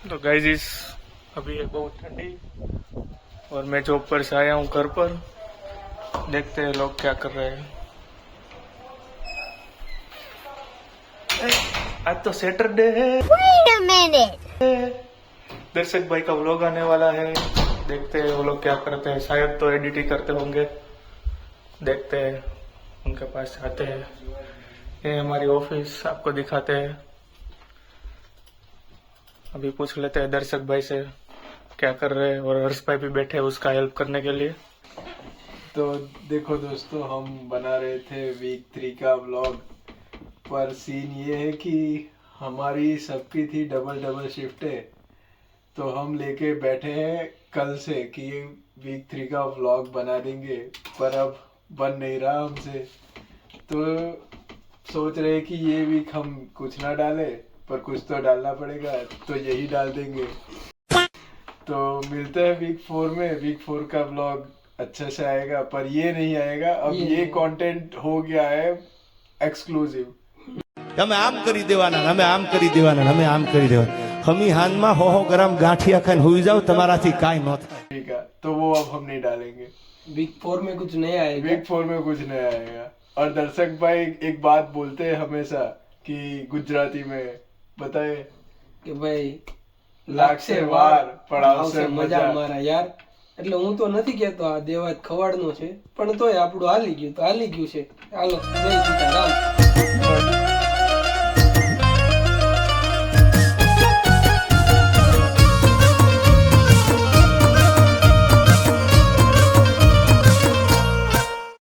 तो गाइस अभी है बहुत ठंडी और मैं जॉब पर से आया हूँ घर पर। देखते हैं लोग क्या कर रहे हैं। आज तो सैटरडे है। Wait a minute. दर्शक भाई का व्लॉग आने वाला है। देखते हैं वो लोग क्या करते हैं। शायद तो एडिटिंग करते होंगे। देखते हैं उनके पास आते हैं। ये हमारी ऑफिस आपको दिखाते हैं। अभी पूछ लेते हैं दर्शक भाई से क्या कर रहे हैं और हर्ष भाई भी बैठे हैं उसका हेल्प करने के लिए। तो देखो दोस्तों, हम बना रहे थे वीक 3 का व्लॉग, पर सीन ये है कि हमारी सबकी थी डबल शिफ्ट है। तो हम लेके बैठे हैं कल से कि ये वीक 3 का व्लॉग बना देंगे, पर अब बन नहीं रहा हमसे। तो सोच रहे हैं कि ये वीक हम कुछ ना डाले, पर कुछ तो डालना पड़ेगा, तो यही डाल देंगे। तो मिलते हैं वीक 4 में। वीक 4 का व्लॉग अच्छे से आएगा, पर ये नहीं आएगा। अब ये कंटेंट हो गया है एक्सक्लूसिव। તમે આમ કરી દેવાના, અમે આમ કરી દેવાના, અમે આમ કરી દેવાના. હમી હાનમાં 100 ગ્રામ ગાંઠિયા ખાઈને હુઈ જાવ, તમારાથી કાંઈ ન થાય. ठीक है, तो वो अब हम नहीं डालेंगे। वीक 4 में कुछ नया आएगा। वीक 4 में कुछ नहीं आएगा। और दर्शक भाई एक बात बोलते हैं हमेशा कि गुजराती में बताए કે ભાઈ લાગશે વાર પડાવશે મજા। મારા યાર, એટલે હું તો નથી કહેતો આ દેવાજ ખવાડનો છે, પણ તોય આપણું હાલી ગયું તો હાલી ગયું છે। હાલો જય સીતારામ।